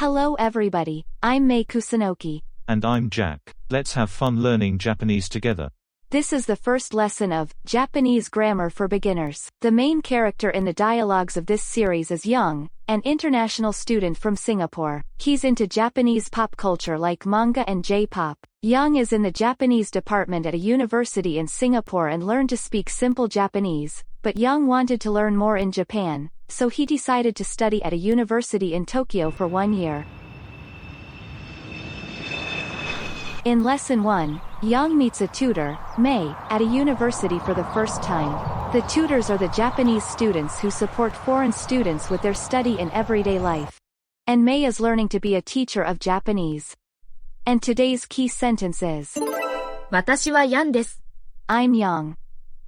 Hello everybody, I'm Mei Kusunoki. And I'm Jack. Let's have fun learning Japanese together. This is the first lesson of Japanese Grammar for Beginners. The main character in the dialogues of this series is Young, an international student from Singapore. He's into Japanese pop culture like manga and J-pop. Young is in the Japanese department at a university in Singapore and learned to speak simple Japanese, but Young wanted to learn more in Japan, so he decided to study at a university in Tokyo for 1 year. In Lesson 1, Young meets a tutor, Mei, at a university for the first time. The tutors are the Japanese students who support foreign students with their study in everyday life. And Mei is learning to be a teacher of Japanese. And today's key sentence is 私はヤンです。 I'm Young.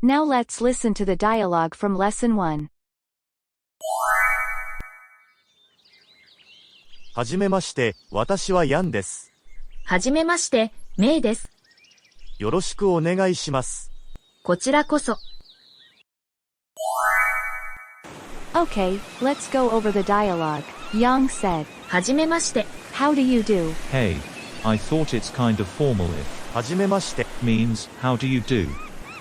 Now let's listen to the dialogue from Lesson 1. はじめまして、私はヤンです。はじめまして、メイです。よろしくお願いします。こちらこそ。Okay, let's go over the dialogue. Young said, はじめまして。 How do you do? Hey, I thought it's kind of formal if はじめまして。 means how do you do.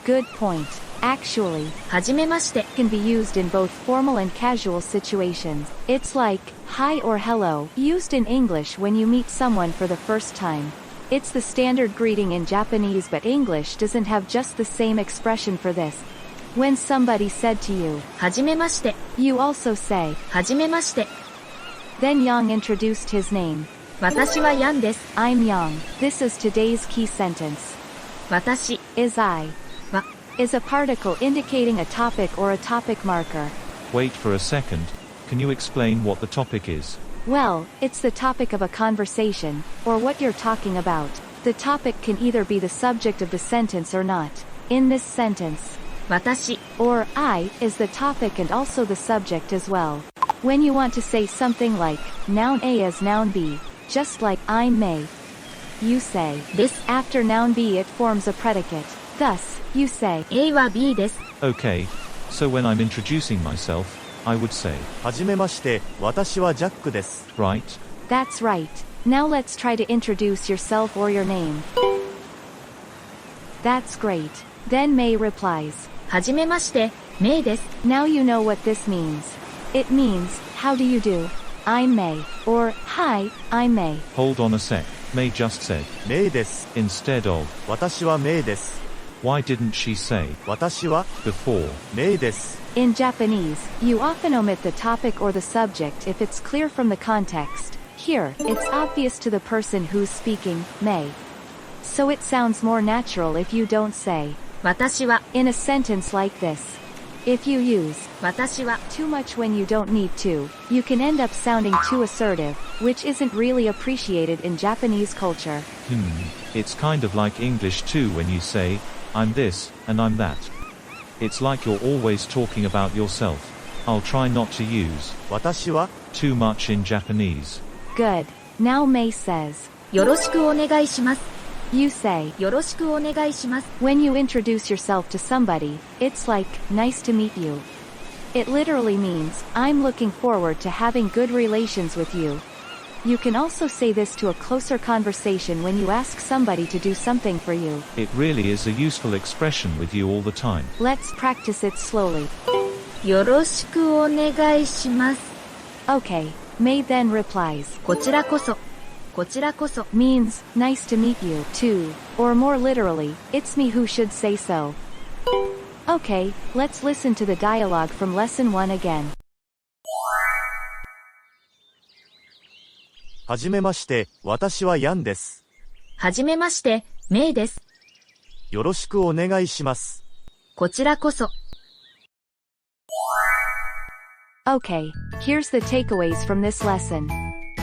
Good point. Actually, はじめまして。 can be used in both formal and casual situations. It's like, hi or hello, used in English when you meet someone for the first time. It's the standard greeting in Japanese, but English doesn't have just the same expression for this. When somebody said to you, はじめまして。 you also say, はじめまして。 Then Young introduced his name. 私はヤンです。 I'm Young. This is today's key sentence. 私 Is I は is a particle indicating a topic or a topic marker. Wait for a second. Can you explain what the topic is? Well, it's the topic of a conversation, or what you're talking about. The topic can either be the subject of the sentence or not. In this sentence, 私 or I is the topic and also the subject as well. When you want to say something like, noun A is noun B, just like I'm Mei, you say です。 after noun B it forms a predicate. Thus, you say, A は B です。 Okay, so when I'm introducing myself, I would say, はじめまして、私はジャックです。 right? That's right. Now let's try to introduce yourself or your name. That's great. Then Mei replies, はじめまして、メイです。 Now you know what this means. It means, how do you do? I'm Mei. Or, hi, I'm Mei. Hold on a sec. May just said, メイです。 instead of, 私はメイです。 why didn't she say, 私は before? メイです。 In Japanese, you often omit the topic or the subject if it's clear from the context. Here, it's obvious to the person who's speaking, Mei. So it sounds more natural if you don't say, 私は in a sentence like this. If you use 私は too much when you don't need to, you can end up sounding too assertive, which isn't really appreciated in Japanese culture. It's kind of like English too when you say, I'm this, and I'm that. It's like you're always talking about yourself. I'll try not to use 私は too much in Japanese. Good. Now Mei says, よろしくお願いします。 you say, よろしくお願いします。 when you introduce yourself to somebody, it's like, nice to meet you. It literally means, I'm looking forward to having good relations with you. You can also say this to a closer conversation when you ask somebody to do something for you. It really is a useful expression with you all the time. Let's practice it slowly. よろしくお願いします。 Okay. Mei then replies, こちらこそ。こちらこそ。 means, nice to meet you, too. Or more literally, it's me who should say so. Okay, let's listen to the dialogue from Lesson 1 again. はじめまして、私はヤンです。はじめまして、メイです。よろしくお願いします。こちらこそ。 Okay, here's the takeaways from this lesson.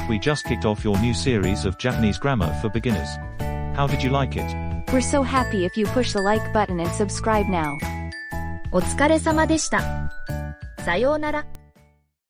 We just kicked off your new series of Japanese grammar for beginners. How did you like it? We're so happy if you push the like button and subscribe now. お疲れ様でした。さようなら。